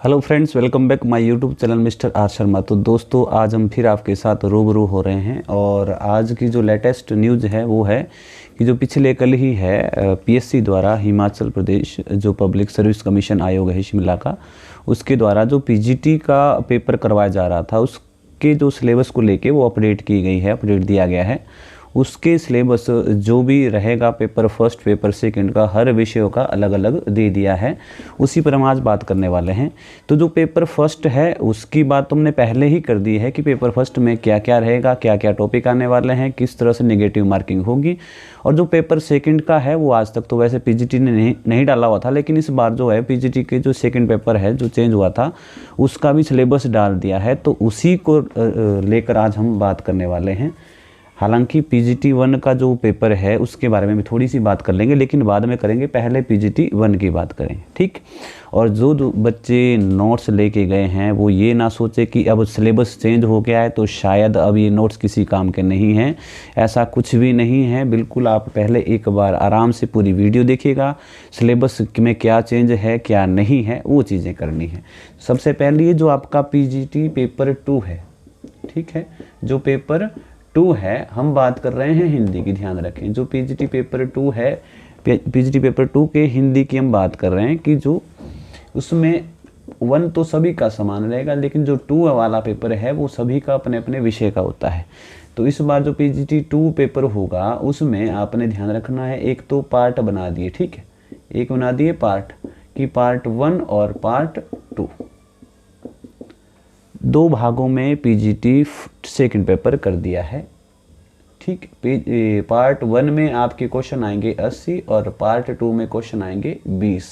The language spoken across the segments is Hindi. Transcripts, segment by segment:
Hello friends, welcome back my YouTube channel mister R Sharma. तो दोस्तों, आज हम फिर आपके साथ रूबरू हो रहे हैं और आज की जो लेटेस्ट न्यूज़ है वो है कि जो पिछले कल ही है पीएससी द्वारा हिमाचल प्रदेश जो पब्लिक सर्विस कमीशन आयोग है शिमला का, उसके द्वारा जो पीजीटी का पेपर करवाया जा रहा था उसके जो सिलेबस को लेके वो अपडेट की गई है, अपडेट दिया गया है। उसके सिलेबस जो भी रहेगा पेपर फर्स्ट पेपर सेकंड का हर विषयों का अलग अलग दे दिया है, उसी पर हम आज बात करने वाले हैं। तो जो पेपर फर्स्ट है उसकी बात तुमने पहले ही कर दी है कि पेपर फर्स्ट में क्या क्या रहेगा, क्या क्या टॉपिक आने वाले हैं, किस तरह से नेगेटिव मार्किंग होगी। और जो पेपर सेकंड का है वो आज तक तो वैसे पीजीटी ने नहीं डाला हुआ था, लेकिन इस बार जो है पीजीटी के जो सेकंड पेपर है जो चेंज हुआ था उसका भी सिलेबस डाल दिया है। तो उसी को लेकर आज हम बात करने वाले हैं। हालांकि पीजीटी 1 का जो पेपर है उसके बारे में भी थोड़ी सी बात कर लेंगे, लेकिन बाद में करेंगे, पहले पीजीटी 1 की बात करें, ठीक। और जो बच्चे नोट्स लेके गए हैं वो ये ना सोचे कि अब सिलेबस चेंज हो गया है तो शायद अब ये नोट्स किसी काम के नहीं हैं। ऐसा कुछ भी नहीं है। बिल्कुल आप पहले एक बार आराम से पूरी वीडियो देखिएगा, सिलेबस में क्या चेंज है क्या नहीं है वो चीज़ें करनी है। सबसे पहले जो आपका पीजीटी पेपर 2 है, ठीक है, जो पेपर 2 है हम बात कर रहे हैं हिंदी की, ध्यान रखें। जो पीजीटी पेपर 2 है, पीजीटी पेपर 2 के हिंदी की हम बात कर रहे हैं कि जो उसमें 1 तो सभी का समान रहेगा, लेकिन जो 2 वाला पेपर है वो सभी का अपने अपने विषय का होता है। तो इस बार जो पीजीटी 2 पेपर होगा उसमें आपने ध्यान रखना है, एक तो पार्ट बना दिए, ठीक है, एक बना दिए पार्ट कि पार्ट 1 और पार्ट 2, दो भागों में पीजीटी सेकंड पेपर कर दिया है, ठीक। पार्ट 1 में आपके क्वेश्चन आएंगे 80 और पार्ट 2 में क्वेश्चन आएंगे 20।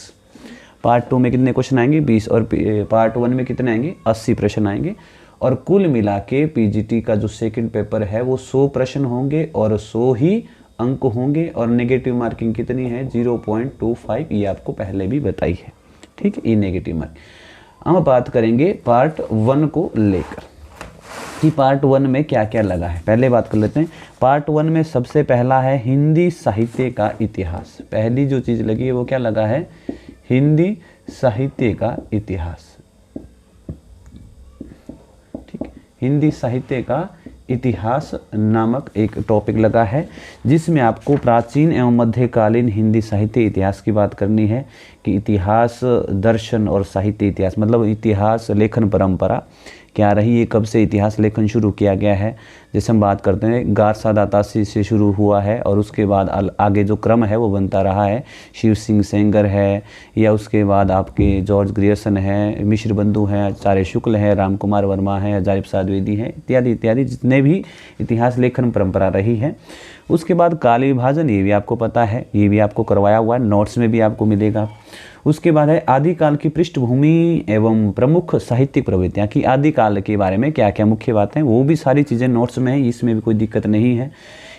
पार्ट 2 में कितने क्वेश्चन आएंगे 20 और पार्ट 1 में कितने आएंगे 80 प्रश्न आएंगे। और कुल मिला के पीजीटी का जो सेकंड पेपर है वो 100 प्रश्न होंगे और 100 ही अंक होंगे। और नेगेटिव मार्किंग कितनी है 0.25, ये आपको पहले भी बताई है, ठीक है, ये नेगेटिव मार्किंग। हम बात करेंगे पार्ट 1 को लेकर कि पार्ट 1 में क्या क्या लगा है। पहले बात कर लेते हैं। पार्ट 1 में सबसे पहला है हिंदी साहित्य का इतिहास। पहली जो चीज़ लगी है वो क्या लगा है, हिंदी साहित्य का इतिहास, ठीक। हिंदी साहित्य का इतिहास नामक एक टॉपिक लगा है जिसमें आपको प्राचीन एवं मध्यकालीन हिंदी साहित्य इतिहास की बात करनी है कि इतिहास दर्शन और साहित्य इतिहास मतलब इतिहास लेखन परंपरा क्या रही है, कब से इतिहास लेखन शुरू किया गया है। जैसे हम बात करते हैं गारसा दातासी से शुरू हुआ है और उसके बाद आगे जो क्रम है वो बनता रहा है। शिव सिंह सेंगर है, या उसके बाद आपके जॉर्ज ग्रियर्सन है, मिश्र बंधु हैं, आचार्य शुक्ल है, राम कुमार वर्मा है, हजारी प्रसाद द्विवेदी हैं, इत्यादि इत्यादि जितने भी इतिहास लेखन परंपरा रही है। उसके बाद काल विभाजन, ये भी आपको पता है, ये भी आपको करवाया हुआ है, नोट्स में भी आपको मिलेगा। उसके बाद है आदिकाल की पृष्ठभूमि एवं प्रमुख साहित्यिक प्रवृत्तियाँ की आदिकाल के बारे में क्या क्या मुख्य बातें, वो भी सारी चीज़ें नोट्स में है, इसमें भी कोई दिक्कत नहीं है।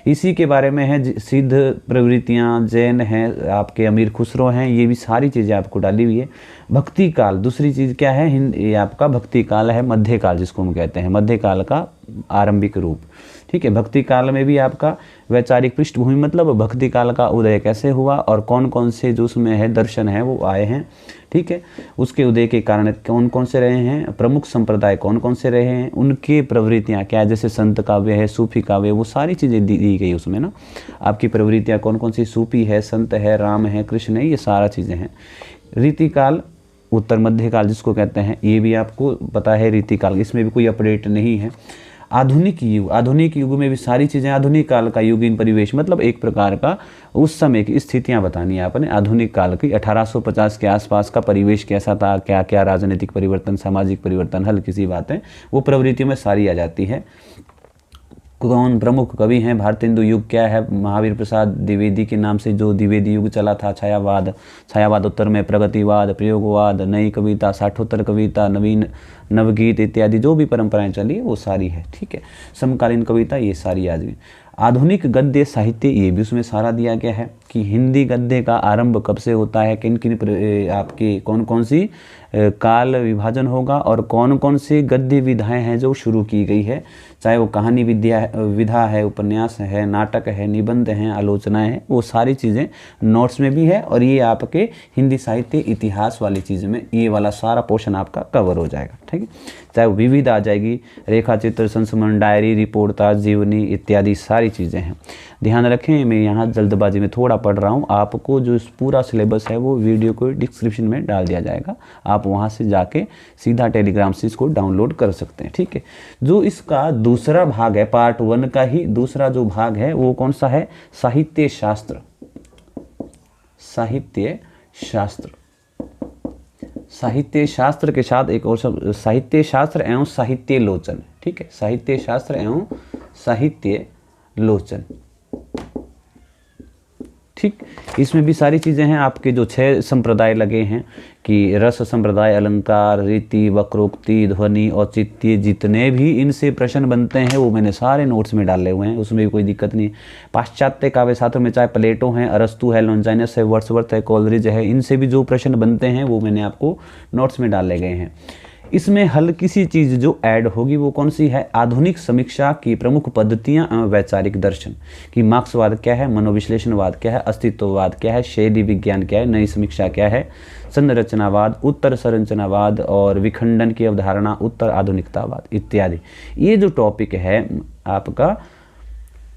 इसी के बारे में है सिद्ध प्रवृत्तियाँ, जैन हैं, आपके अमीर खुसरो हैं, ये भी सारी चीज़ें आपको डाली हुई है। भक्ति काल, दूसरी चीज़ क्या है, ये आपका भक्ति काल है, मध्यकाल जिसको हम कहते हैं, मध्यकाल का आरंभिक रूप, ठीक है। भक्ति काल में भी आपका वैचारिक पृष्ठभूमि मतलब भक्ति काल का उदय कैसे हुआ और कौन कौन से जो उसमें है दर्शन है वो आए हैं, ठीक है। उसके उदय के कारण कौन कौन से रहे हैं, प्रमुख संप्रदाय कौन कौन से रहे हैं, उनके प्रवृत्तियाँ क्या है, जैसे संत काव्य है, सूफी काव्य, वो सारी चीज़ें दी गई उसमें ना, आपकी प्रवृत्तियाँ कौन कौन सी, सूफी है, संत है, राम है, कृष्ण है, ये सारा चीज़ें हैं। रीतिकाल, उत्तर मध्यकाल जिसको कहते हैं, ये भी आपको पता है रीतिकाल, इसमें भी कोई अपडेट नहीं है। आधुनिक युग, आधुनिक युग में भी सारी चीज़ें, आधुनिक काल का युगीन परिवेश मतलब एक प्रकार का उस समय की स्थितियां बतानी है आपने। आधुनिक काल की 1850 के आसपास का परिवेश कैसा था, क्या क्या राजनीतिक परिवर्तन, सामाजिक परिवर्तन, हल्की सी बातें वो प्रवृत्तियों में सारी आ जाती है। कौन प्रमुख कवि हैं, भारत हिंदू युग क्या है, महावीर प्रसाद द्विवेदी के नाम से जो द्विवेदी युग चला था, छायावाद, छायावाद उत्तर में प्रगतिवाद, प्रयोगवाद, नई कविता, साठोत्तर कविता, नवीन नवगीत इत्यादि जो भी परंपराएं चली वो सारी है, ठीक है। समकालीन कविता ये सारी आ गई। आधुनिक गद्य साहित्य, ये भी उसमें सारा दिया गया है कि हिंदी गद्य का आरंभ कब से होता है, किन किन आपकी कौन कौन सी काल विभाजन होगा और कौन कौन सी गद्य विधाएं हैं जो शुरू की गई है, चाहे वो कहानी विधा है, उपन्यास है, नाटक है, निबंध हैं, आलोचनाएं हैं, वो सारी चीज़ें नोट्स में भी है और ये आपके हिंदी साहित्य इतिहास वाली चीज़ में ये वाला सारा पोर्शन आपका कवर हो जाएगा। ठीक है, चाहे वो विविध आ जाएगी, रेखा चित्र, संस्मरण, डायरी, रिपोर्ट, ताज जीवनी इत्यादि सारी चीज़ें हैं। ध्यान रखें, मैं यहाँ जल्दबाजी में थोड़ा पढ़ रहा हूँ, आपको जो पूरा सिलेबस है वो वीडियो को डिस्क्रिप्शन में डाल दिया जाएगा, आप वहाँ से जाके सीधा टेलीग्राम से इसको डाउनलोड कर सकते हैं। ठीक है, जो इसका दूसरा भाग है, पार्ट 1 का ही दूसरा जो भाग है वो कौन सा है, साहित्य शास्त्र। साहित्य शास्त्र, साहित्य शास्त्र के साथ एक और शब्द साहित्य शास्त्र एवं साहित्य लोचन। ठीक है, साहित्य शास्त्र एवं साहित्य लोचन। ठीक, इसमें भी सारी चीज़ें हैं, आपके जो 6 संप्रदाय लगे हैं कि रस संप्रदाय, अलंकार, रीति, वक्रोक्ति, ध्वनि, औचित्य, जितने भी इनसे प्रश्न बनते हैं वो मैंने सारे नोट्स में डाले हुए हैं, उसमें भी कोई दिक्कत नहीं। पाश्चात्य काव्य शास्त्र में चाहे प्लेटो हैं, अरस्तु है, लॉन्जाइनस है, वर्ड्सवर्थ है, कोलरिज है, इनसे भी जो प्रश्न बनते हैं वो मैंने आपको नोट्स में डाले गए हैं। इसमें हल्की सी चीज़ जो ऐड होगी वो कौन सी है, आधुनिक समीक्षा की प्रमुख पद्धतियां एवं वैचारिक दर्शन कि मार्क्सवाद क्या है, मनोविश्लेषणवाद क्या है, अस्तित्ववाद क्या है, शैली विज्ञान क्या है, नई समीक्षा क्या है, संरचनावाद, उत्तर संरचनावाद और विखंडन की अवधारणा, उत्तर आधुनिकतावाद इत्यादि। ये जो टॉपिक है आपका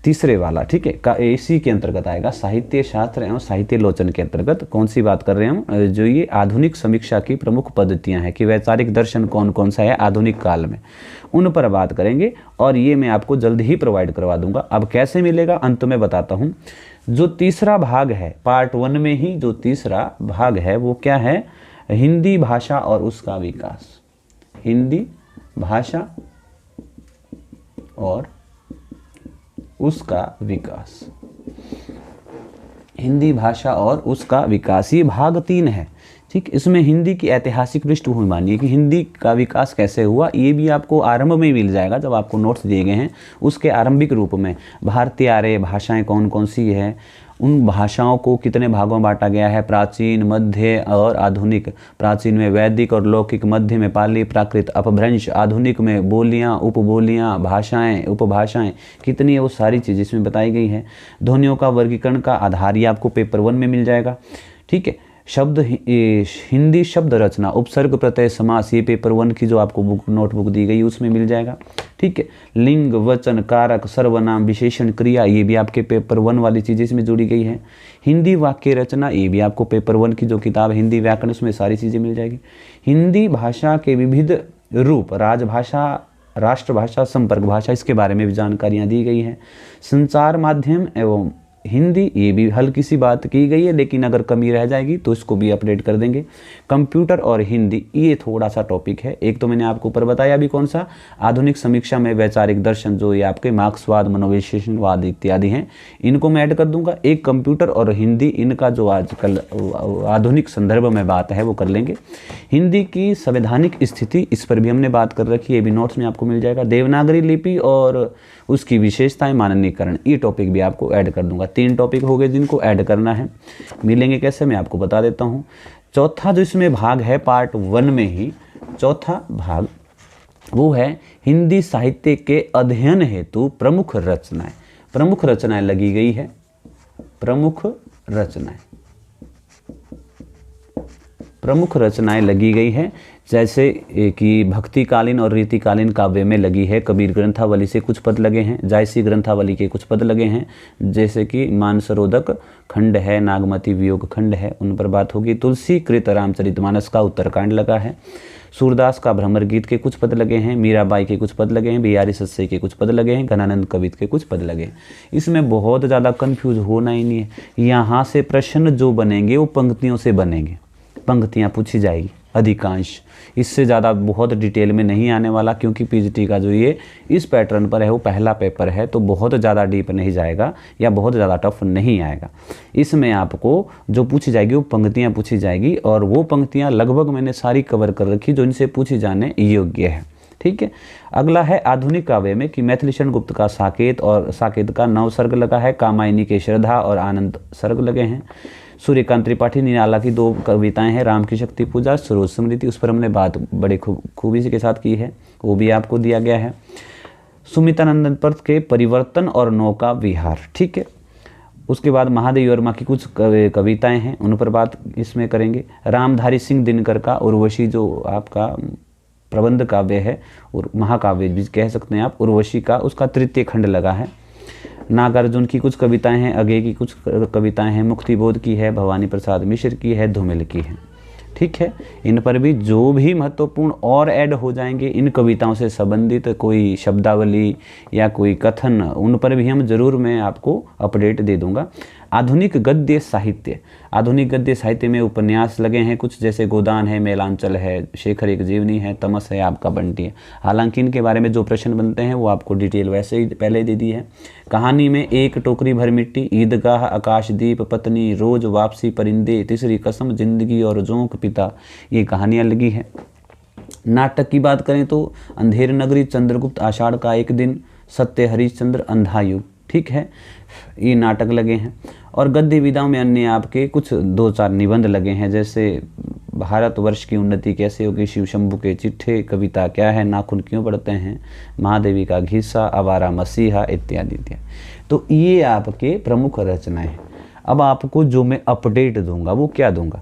तीसरे वाला, ठीक है, का इसी के अंतर्गत आएगा, साहित्य शास्त्र एवं साहित्य लोचन के अंतर्गत। कौन सी बात कर रहे हैं हम, जो ये आधुनिक समीक्षा की प्रमुख पद्धतियां हैं कि वैचारिक दर्शन कौन कौन सा है आधुनिक काल में, उन पर बात करेंगे और ये मैं आपको जल्द ही प्रोवाइड करवा दूंगा। अब कैसे मिलेगा अंत में बताता हूँ। जो तीसरा भाग है पार्ट 1 में ही जो तीसरा भाग है वो क्या है, हिंदी भाषा और उसका विकास। हिंदी भाषा और उसका विकास, हिंदी भाषा और उसका विकास, ये भाग 3 है। ठीक, इसमें हिंदी की ऐतिहासिक पृष्ठभूमि मानिए कि हिंदी का विकास कैसे हुआ, ये भी आपको आरंभ में मिल जाएगा जब आपको नोट्स दिए गए हैं, उसके आरंभिक रूप में भारतीय आर्य भाषाएं कौन कौन सी है, उन भाषाओं को कितने भागों में बांटा गया है, प्राचीन, मध्य और आधुनिक। प्राचीन में वैदिक और लौकिक, मध्य में पाली, प्राकृत, अपभ्रंश, आधुनिक में बोलियां, उपबोलियां, भाषाएं, उपभाषाएं, कितनी है वो सारी चीज़ इसमें बताई गई है। ध्वनियों का वर्गीकरण का आधार ये आपको पेपर 1 में मिल जाएगा। ठीक है, शब्द हिंदी शब्द रचना, उपसर्ग, प्रत्यय, समास, ये पेपर 1 की जो आपको बुक नोटबुक दी गई उसमें मिल जाएगा। ठीक है, लिंग, वचन, कारक, सर्वनाम, विशेषण, क्रिया, ये भी आपके पेपर 1 वाली चीज़ें इसमें जुड़ी गई है। हिंदी वाक्य रचना, ये भी आपको पेपर 1 की जो किताब है हिंदी व्याकरण, उसमें सारी चीज़ें मिल जाएगी। हिंदी भाषा के विविध रूप, राजभाषा, राष्ट्रभाषा, संपर्क भाषा, इसके बारे में भी जानकारियाँ दी गई हैं। संचार माध्यम एवं हिंदी, ये भी हल्की सी बात की गई है, लेकिन अगर कमी रह जाएगी तो इसको भी अपडेट कर देंगे। कंप्यूटर और हिंदी, ये थोड़ा सा टॉपिक है। एक तो मैंने आपको ऊपर बताया भी कौन सा, आधुनिक समीक्षा में वैचारिक दर्शन, जो ये आपके मार्क्सवाद, मनोविश्लेषणवाद इत्यादि हैं, इनको मैं ऐड कर दूंगा। एक कंप्यूटर और हिंदी, इनका जो आजकल आधुनिक संदर्भ में बात है वो कर लेंगे। हिंदी की संवैधानिक स्थिति, इस पर भी हमने बात कर रखी है, ये भी नोट्स में आपको मिल जाएगा। देवनागरी लिपि और उसकी विशेषताएं, माननीकरण, ये टॉपिक भी आपको ऐड कर दूंगा। 3 टॉपिक हो गए जिनको ऐड करना है। मिलेंगे कैसे, मैं आपको बता देता हूँ। चौथा जो इसमें भाग है पार्ट 1 में ही, चौथा भाग वो है हिंदी साहित्य के अध्ययन हेतु प्रमुख रचनाएं। प्रमुख रचनाएं लगी गई है, प्रमुख रचनाएं, प्रमुख रचनाएं लगी गई है, जैसे कि भक्तिकालीन और रीतिकालीन काव्य में लगी है। कबीर ग्रंथावली से कुछ पद लगे हैं, जायसी ग्रंथावली के कुछ पद लगे हैं, जैसे कि मानसरोधक खंड है, नागमती वियोग खंड है, उन पर बात होगी। तुलसी कृत रामचरितमानस का उत्तरकांड लगा है। सूरदास का भ्रमर गीत के कुछ पद लगे हैं, मीराबाई के कुछ पद लगे हैं, बिहारी सस्से के कुछ पद लगे हैं, घनानंद कवित के कुछ पद लगे हैं। इसमें बहुत ज़्यादा कन्फ्यूज होना ही नहीं है। यहाँ से प्रश्न जो बनेंगे वो पंक्तियों से बनेंगे, पंक्तियाँ पूछी जाएगी अधिकांश, इससे ज़्यादा बहुत डिटेल में नहीं आने वाला, क्योंकि पीजीटी का जो ये इस पैटर्न पर है वो पहला पेपर है, तो बहुत ज़्यादा डीप नहीं जाएगा या बहुत ज़्यादा टफ नहीं आएगा। इसमें आपको जो पूछी जाएगी वो पंक्तियाँ पूछी जाएगी, और वो पंक्तियाँ लगभग मैंने सारी कवर कर रखी जो इनसे पूछी जाने योग्य है। ठीक है। अगला है आधुनिक काव्य में कि मैथिलीशरण गुप्त का साकेत और साकेत का नव सर्ग लगा है, कामायनी के श्रद्धा और आनंद सर्ग लगे हैं। सूर्यकांत त्रिपाठी निराला की 2 कविताएं हैं, राम की शक्ति पूजा, सरोज स्मृति, उस पर हमने बात बड़े खूबी के साथ की है, वो भी आपको दिया गया है। सुमितानंदन पर्त के परिवर्तन और नौका विहार, ठीक है। उसके बाद महादेवी वर्मा की कुछ कविताएं हैं, उन पर बात इसमें करेंगे। रामधारी सिंह दिनकर का उर्वशी जो आपका प्रबंध काव्य है और महाकाव्य भी कह सकते हैं आप, उर्वशी का उसका 3य खंड लगा है। नागार्जुन की कुछ कविताएं हैं, अगे की कुछ कविताएं हैं, मुक्तिबोध की है, भवानी प्रसाद मिश्र की है, धूमिल की है, ठीक है। इन पर भी जो भी महत्वपूर्ण और ऐड हो जाएंगे इन कविताओं से संबंधित कोई शब्दावली या कोई कथन, उन पर भी हम जरूर मैं आपको अपडेट दे दूंगा। आधुनिक गद्य साहित्य, आधुनिक गद्य साहित्य में उपन्यास लगे हैं कुछ, जैसे गोदान है, मेलांचल है, शेखर एक जीवनी है, तमस है, आपका बंटी है। हालांकि इनके बारे में जो प्रश्न बनते हैं वो आपको डिटेल वैसे ही पहले दे दी है। कहानी में एक टोकरी भर मिट्टी, ईदगाह, आकाशदीप, पत्नी, रोज वापसी, परिंदे, तीसरी कसम, जिंदगी और जोंक पिता, ये कहानियाँ लगी हैं। नाटक की बात करें तो अंधेर नगरी, चंद्रगुप्त, आषाढ़ का एक दिन, सत्य हरिश्चंद्र, अंधायुग, ठीक है, ये नाटक लगे हैं। और गद्य विधाओं में अन्य आपके कुछ 2-4 निबंध लगे हैं, जैसे भारतवर्ष की उन्नति कैसे होगी, शिव शंभू के चिट्ठे, कविता क्या है, नाखून क्यों पड़ते हैं, महादेवी का घीसा, आवारा मसीहा, इत्यादि इत्यादि। तो ये आपके प्रमुख रचनाएं हैं। अब आपको जो मैं अपडेट दूंगा वो क्या दूंगा,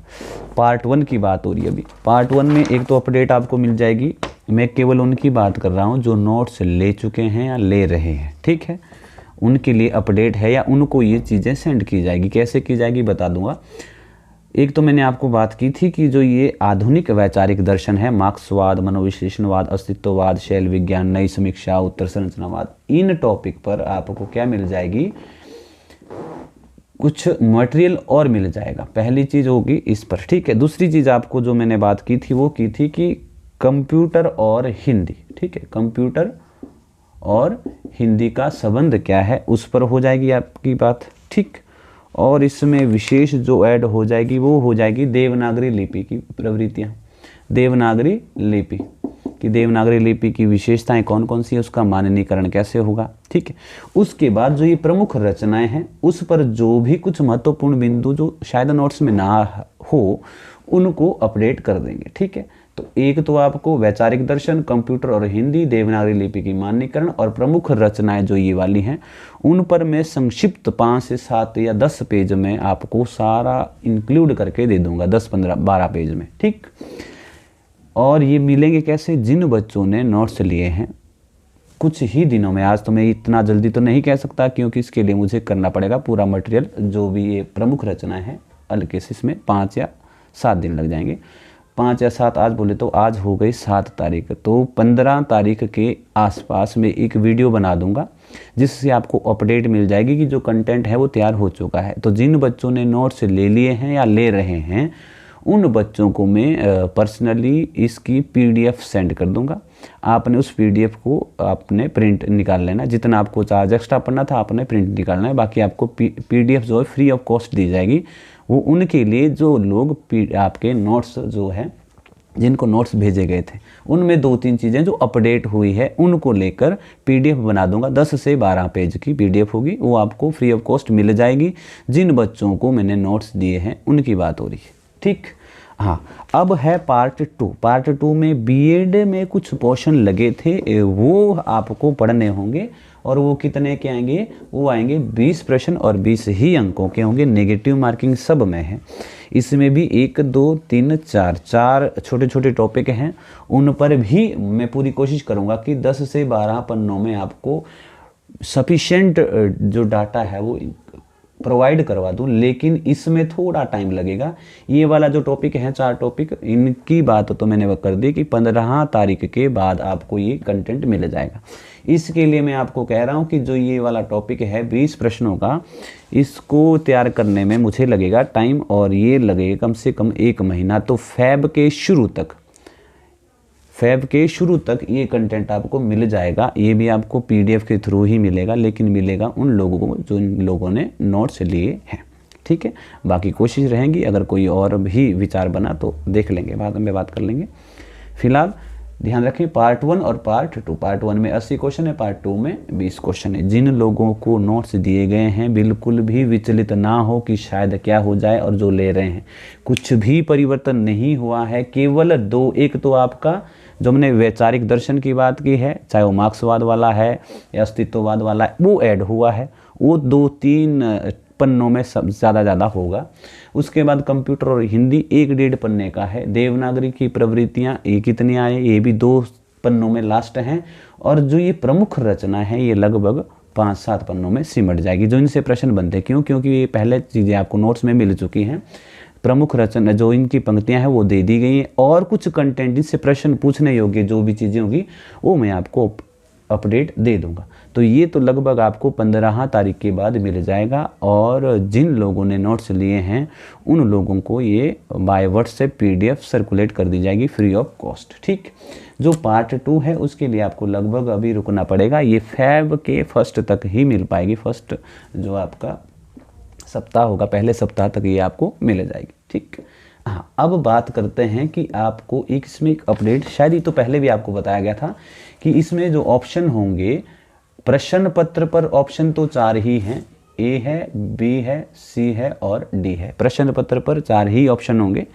पार्ट 1 की बात हो रही है अभी। पार्ट 1 में एक तो अपडेट आपको मिल जाएगी, मैं केवल उनकी बात कर रहा हूँ जो नोट्स ले चुके हैं या ले रहे हैं, ठीक है, उनके लिए अपडेट है, या उनको ये चीज़ें सेंड की जाएगी। कैसे की जाएगी बता दूंगा। एक तो मैंने आपको बात की थी कि जो ये आधुनिक वैचारिक दर्शन है, मार्क्सवाद, मनोविश्लेषणवाद, अस्तित्ववाद, शैल विज्ञान, नई समीक्षा, उत्तर संरचनावाद, इन टॉपिक पर आपको क्या मिल जाएगी, कुछ मटेरियल और मिल जाएगा। पहली चीज़ होगी इस पर, ठीक है। दूसरी चीज़ आपको जो मैंने बात की थी वो की थी कि कंप्यूटर और हिंदी, ठीक है, कंप्यूटर और हिंदी का संबंध क्या है, उस पर हो जाएगी आपकी बात, ठीक। और इसमें विशेष जो ऐड हो जाएगी वो हो जाएगी देवनागरी लिपि की प्रवृत्तियाँ, देवनागरी लिपि कि देवनागरी लिपि की विशेषताएं कौन कौन सी है, उसका माननीकरण कैसे होगा, ठीक है। उसके बाद जो ये प्रमुख रचनाएं हैं उस पर जो भी कुछ महत्वपूर्ण बिंदु जो शायद नोट्स में ना हो उनको अपडेट कर देंगे, ठीक है। तो एक तो आपको वैचारिक दर्शन, कंप्यूटर और हिंदी, देवनागरी लिपि की माननीकरण और प्रमुख रचनाएं जो ये वाली हैं उन पर मैं संक्षिप्त 5 से 7 या 10 पेज में आपको सारा इंक्लूड करके दे दूंगा, 10, 15, 12 पेज में, ठीक। और ये मिलेंगे कैसे, जिन बच्चों ने नोट्स लिए हैं कुछ ही दिनों में। आज तो मैं इतना जल्दी तो नहीं कह सकता क्योंकि इसके लिए मुझे करना पड़ेगा पूरा मटेरियल, जो भी ये प्रमुख रचनाएं हैं अलकेसिस में 5 या 7 दिन लग जाएंगे। 5 या 7 आज बोले तो आज हो गई 7 तारीख, तो 15 तारीख के आसपास में एक वीडियो बना दूंगा जिससे आपको अपडेट मिल जाएगी कि जो कंटेंट है वो तैयार हो चुका है। तो जिन बच्चों ने नोट्स ले लिए हैं या ले रहे हैं उन बच्चों को मैं पर्सनली इसकी PDF सेंड कर दूंगा। आपने उस PDF को आपने प्रिंट निकाल लेना, जितना आपको चार्ज एक्स्ट्रा पड़ना था आपने प्रिंट निकालना है, बाकी आपको PDF जो है फ्री ऑफ कॉस्ट दी जाएगी। वो उनके लिए जो लोग आपके नोट्स जो है जिनको नोट्स भेजे गए थे उनमें 2-3 चीज़ें जो अपडेट हुई है उनको लेकर PDF बना दूंगा। 10 से 12 पेज की PDF होगी, वो आपको फ्री ऑफ कॉस्ट मिल जाएगी। जिन बच्चों को मैंने नोट्स दिए हैं उनकी बात हो रही है, ठीक। हाँ, अब है पार्ट 2। पार्ट 2 में BEd में कुछ पोर्शन लगे थे वो आपको पढ़ने होंगे और वो कितने के आएंगे, वो आएंगे 20 प्रश्न और 20 ही अंकों के होंगे। नेगेटिव मार्किंग सब में है। इसमें भी 1, 2, 3, 4 छोटे छोटे टॉपिक हैं, उन पर भी मैं पूरी कोशिश करूँगा कि 10 से 12 पन्नों में आपको सफिशेंट जो डाटा है वो प्रोवाइड करवा दूं, लेकिन इसमें थोड़ा टाइम लगेगा। ये वाला जो टॉपिक है 4 टॉपिक, इनकी बात तो मैंने कर दी कि 15 तारीख के बाद आपको ये कंटेंट मिल जाएगा। इसके लिए मैं आपको कह रहा हूँ कि जो ये वाला टॉपिक है 20 प्रश्नों का, इसको तैयार करने में मुझे लगेगा टाइम और ये लगेगा कम से कम 1 महीना। तो फेब के शुरू तक ये कंटेंट आपको मिल जाएगा। ये भी आपको PDF के थ्रू ही मिलेगा, लेकिन मिलेगा उन लोगों को जो इन लोगों ने नोट्स लिए हैं, ठीक है। बाकी कोशिश रहेगी, अगर कोई और भी विचार बना तो देख लेंगे, बाद में बात कर लेंगे। फिलहाल ध्यान रखें, पार्ट 1 और पार्ट 2। पार्ट 1 में 80 क्वेश्चन है, पार्ट 2 में 20 क्वेश्चन है। जिन लोगों को नोट्स दिए गए हैं बिल्कुल भी विचलित ना हो कि शायद क्या हो जाए, और जो ले रहे हैं कुछ भी परिवर्तन नहीं हुआ है, केवल दो, एक तो आपका जो हमने वैचारिक दर्शन की बात की है, चाहे वो मार्क्सवाद वाला है या अस्तित्ववाद वाला है, वो ऐड हुआ है, वो 2-3 पन्नों में सब ज़्यादा होगा। उसके बाद कंप्यूटर और हिंदी 1-1.5 पन्ने का है। देवनागरी की प्रवृत्तियाँ ये कितनी आए, ये भी 2 पन्नों में लास्ट हैं। और जो ये प्रमुख रचना है ये लगभग 5-7 पन्नों में सिमट जाएगी, जो इनसे प्रश्न बनते हैं। क्यों? क्योंकि ये पहले चीज़ें आपको नोट्स में मिल चुकी हैं। प्रमुख रचना जो इनकी पंक्तियां हैं वो दे दी गई हैं, और कुछ कंटेंट जिससे प्रश्न पूछने योग्य जो भी चीज़ें होगी वो मैं आपको अपडेट दे दूंगा। तो ये तो लगभग आपको 15 तारीख के बाद मिल जाएगा। और जिन लोगों ने नोट्स लिए हैं उन लोगों को ये बाय व्हाट्सएप PDF सर्कुलेट कर दी जाएगी फ्री ऑफ कॉस्ट। ठीक, जो पार्ट 2 है उसके लिए आपको लगभग अभी रुकना पड़ेगा, ये फेब के फर्स्ट तक ही मिल पाएगी। फर्स्ट जो आपका सप्ताह होगा, पहले सप्ताह तक ये आपको मिल जाएगी। ठीक, हाँ, अब बात करते हैं कि आपको इसमें एक अपडेट, शायद ये तो पहले भी आपको बताया गया था कि इसमें जो ऑप्शन होंगे प्रश्न पत्र पर, ऑप्शन तो 4 ही हैं, A है, B है, C है और D है। प्रश्न पत्र पर 4 ही ऑप्शन होंगे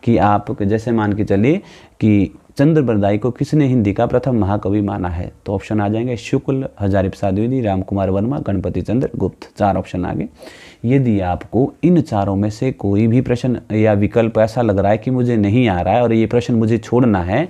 कि आप जैसे मान के चलिए कि चंद्र बरदाई को किसने हिंदी का प्रथम महाकवि माना है, तो ऑप्शन आ जाएंगे शुक्ल, हजारी प्रसाद द्विवेदी, राम कुमार वर्मा, गणपति चंद्र गुप्त। 4 ऑप्शन आ गए। यदि आपको इन चारों में से कोई भी प्रश्न या विकल्प ऐसा लग रहा है कि मुझे नहीं आ रहा है और ये प्रश्न मुझे छोड़ना है,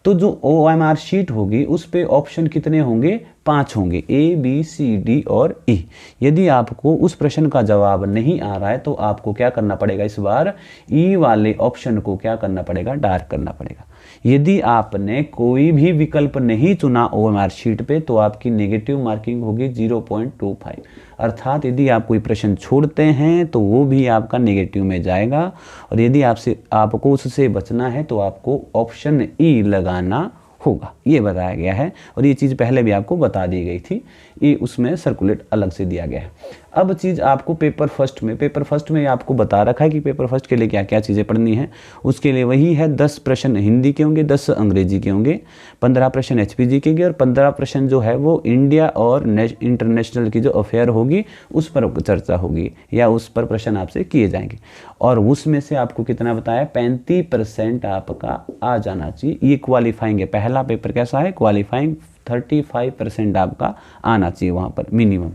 तो जो OMR शीट होगी उस पे ऑप्शन कितने होंगे? 5 होंगे, A, B, C, D और E। यदि आपको उस प्रश्न का जवाब नहीं आ रहा है तो आपको क्या करना पड़ेगा, इस बार E वाले ऑप्शन को क्या करना पड़ेगा, डार्क करना पड़ेगा। यदि आपने कोई भी विकल्प नहीं चुना OMR शीट पे तो आपकी नेगेटिव मार्किंग होगी 0.25। अर्थात यदि आप कोई प्रश्न छोड़ते हैं तो वो भी आपका नेगेटिव में जाएगा। और यदि आपको उससे बचना है तो आपको ऑप्शन E लगाना होगा, ये बताया गया है। और ये चीज़ पहले भी आपको बता दी गई थी, ये उसमें सर्कुलेट अलग से दिया गया है। अब चीज़ आपको पेपर फर्स्ट में आपको बता रखा है कि पेपर फर्स्ट के लिए क्या क्या चीज़ें पढ़नी है। उसके लिए वही है, 10 प्रश्न हिंदी के होंगे, 10 अंग्रेजी के होंगे, 15 प्रश्न HPG के होंगे और 15 प्रश्न जो है वो इंडिया और इंटरनेशनल की जो अफेयर होगी उस पर चर्चा होगी या उस पर प्रश्न आपसे किए जाएंगे। और उसमें से आपको कितना बताया, 35% आपका आ जाना चाहिए, ये क्वालिफाइंग है। पहला पेपर कैसा है, क्वालिफाइंग, 35% आपका आना चाहिए वहाँ पर मिनिमम।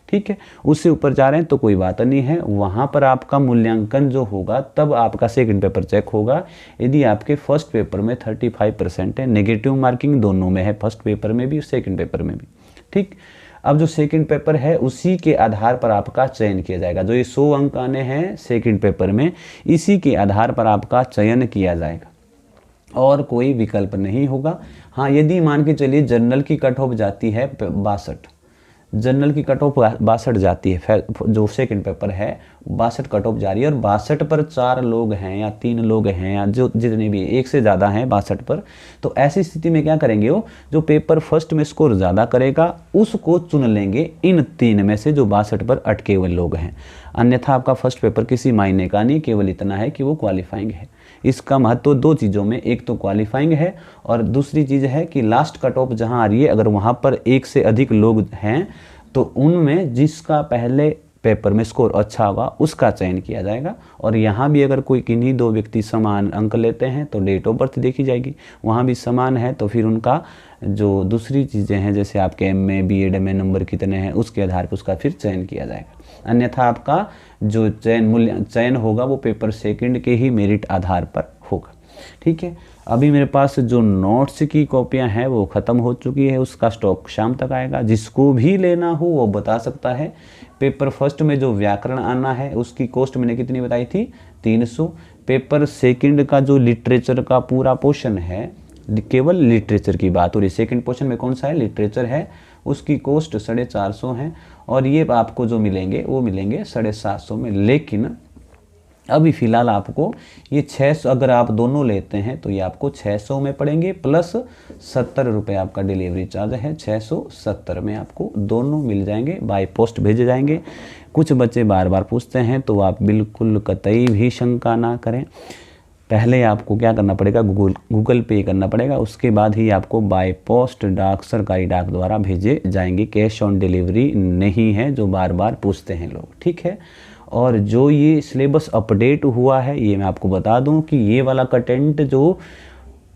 ठीक है, उससे ऊपर जा रहे हैं तो कोई बात नहीं है, वहाँ पर आपका मूल्यांकन जो होगा तब आपका सेकंड पेपर चेक होगा। यदि आपके फर्स्ट पेपर में 35% है, नेगेटिव मार्किंग दोनों में है, फर्स्ट पेपर में भी सेकंड पेपर में भी। ठीक, अब जो सेकंड पेपर है उसी के आधार पर आपका चयन किया जाएगा। जो ये 100 अंक आने हैं सेकंड पेपर में, इसी के आधार पर आपका चयन किया जाएगा और कोई विकल्प नहीं होगा। हाँ, यदि मान के चलिए जनरल की कट ऑफ जाती है 62, जनरल की कट ऑफ 62 जाती है, जो सेकंड पेपर है 62 कट ऑफ जा रही है, और 62 पर 4 लोग हैं या 3 लोग हैं या जो जितने भी एक से ज़्यादा हैं 62 पर, तो ऐसी स्थिति में क्या करेंगे, वो जो पेपर फर्स्ट में स्कोर ज़्यादा करेगा उसको चुन लेंगे इन 3 में से जो 62 पर अटके हुए लोग हैं। अन्यथा आपका फर्स्ट पेपर किसी मायने का नहीं, केवल इतना है कि वो क्वालिफाइंग है। इसका महत्व 2 चीज़ों में, एक तो क्वालिफाइंग है और दूसरी चीज़ है कि लास्ट कट ऑफ जहाँ आ रही है, अगर वहाँ पर 1 से अधिक लोग हैं तो उनमें जिसका पहले पेपर में स्कोर अच्छा होगा उसका चयन किया जाएगा। और यहाँ भी अगर कोई किन्हीं 2 व्यक्ति समान अंक लेते हैं तो डेट ऑफ बर्थ देखी जाएगी, वहाँ भी समान है तो फिर उनका जो दूसरी चीज़ें हैं जैसे आपके MA BEd में नंबर कितने हैं उसके आधार पर उसका फिर चयन किया जाएगा। अन्यथा आपका जो चयन होगा वो पेपर सेकंड के ही मेरिट आधार पर होगा। ठीक है, अभी मेरे पास जो नोट्स की कॉपियां हैं वो ख़त्म हो चुकी है, उसका स्टॉक शाम तक आएगा। जिसको भी लेना हो वो बता सकता है। पेपर फर्स्ट में जो व्याकरण आना है उसकी कॉस्ट मैंने कितनी बताई थी, 300। पेपर सेकंड का जो लिटरेचर का पूरा पोर्शन है, केवल लिटरेचर की बात हो रही, सेकंड पोर्शन में कौन सा है, लिटरेचर है, उसकी कॉस्ट 450 है। और ये आपको जो मिलेंगे वो मिलेंगे 750 में। लेकिन अभी फ़िलहाल आपको ये 600, अगर आप दोनों लेते हैं तो ये आपको 600 में पड़ेंगे, प्लस 70 रुपये आपका डिलीवरी चार्ज है। 670 में आपको दोनों मिल जाएंगे, बाय पोस्ट भेजे जाएंगे। कुछ बच्चे बार बार पूछते हैं तो आप बिल्कुल कतई भी शंका ना करें। पहले आपको क्या करना पड़ेगा, गूगल पे करना पड़ेगा, उसके बाद ही आपको बाय पोस्ट डाक, सरकारी डाक द्वारा भेजे जाएंगे। कैश ऑन डिलीवरी नहीं है, जो बार बार पूछते हैं लोग, ठीक है। और जो ये सिलेबस अपडेट हुआ है, ये मैं आपको बता दूं कि ये वाला कंटेंट जो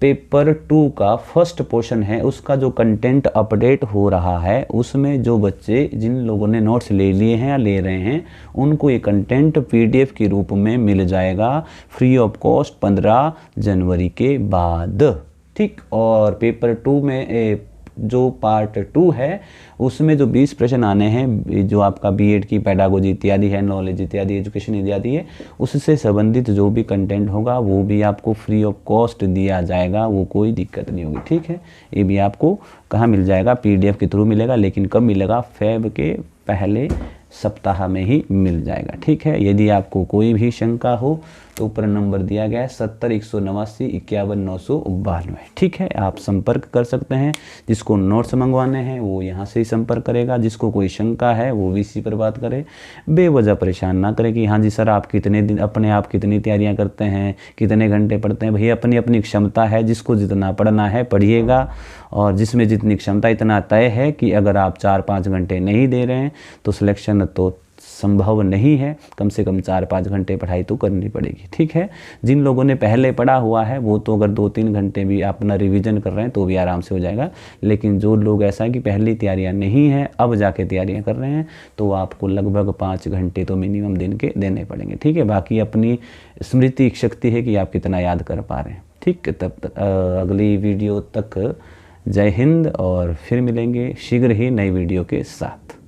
पेपर 2 का फर्स्ट पोर्शन है, उसका जो कंटेंट अपडेट हो रहा है, उसमें जो बच्चे जिन लोगों ने नोट्स ले लिए हैं या ले रहे हैं, उनको ये कंटेंट पीडीएफ के रूप में मिल जाएगा फ्री ऑफ कॉस्ट 15 जनवरी के बाद, ठीक। और पेपर 2 में जो पार्ट 2 है, उसमें जो 20 प्रश्न आने हैं, जो आपका बीएड की पेडागोजी इत्यादि है, नॉलेज इत्यादि, एजुकेशन इत्यादि है, उससे संबंधित जो भी कंटेंट होगा वो भी आपको फ्री ऑफ कॉस्ट दिया जाएगा, वो कोई दिक्कत नहीं होगी, ठीक है। ये भी आपको कहाँ मिल जाएगा, पीडीएफ के थ्रू मिलेगा, लेकिन कब मिलेगा, फेब के पहले सप्ताह में ही मिल जाएगा, ठीक है। यदि आपको कोई भी शंका हो तो ऊपर नंबर दिया गया है 70-189-51-992, ठीक है। आप संपर्क कर सकते हैं। जिसको नोट्स मंगवाने हैं वो यहाँ से ही संपर्क करेगा, जिसको कोई शंका है वो भी इसी पर बात करे। बेवजह परेशान ना करें कि हाँ जी सर आप कितने दिन अपने आप कितनी तैयारियाँ करते हैं, कितने घंटे पढ़ते हैं। भैया अपनी अपनी क्षमता है, जिसको जितना पढ़ना है पढ़िएगा, और जिसमें जितनी क्षमता इतना तय है कि अगर आप 4-5 घंटे नहीं दे रहे हैं तो सिलेक्शन तो संभव नहीं है। कम से कम 4-5 घंटे पढ़ाई तो करनी पड़ेगी, ठीक है। जिन लोगों ने पहले पढ़ा हुआ है वो तो अगर 2-3 घंटे भी अपना रिवीजन कर रहे हैं तो भी आराम से हो जाएगा, लेकिन जो लोग ऐसा है कि पहली तैयारियां नहीं है, अब जाके तैयारियां कर रहे हैं, तो आपको लगभग 5 घंटे तो मिनिमम दिन के देने पड़ेंगे, ठीक है। बाकी अपनी स्मृति शक्ति है कि आप कितना याद कर पा रहे हैं, ठीक। तब अगली वीडियो तक जय हिंद, और फिर मिलेंगे शीघ्र ही नई वीडियो के साथ।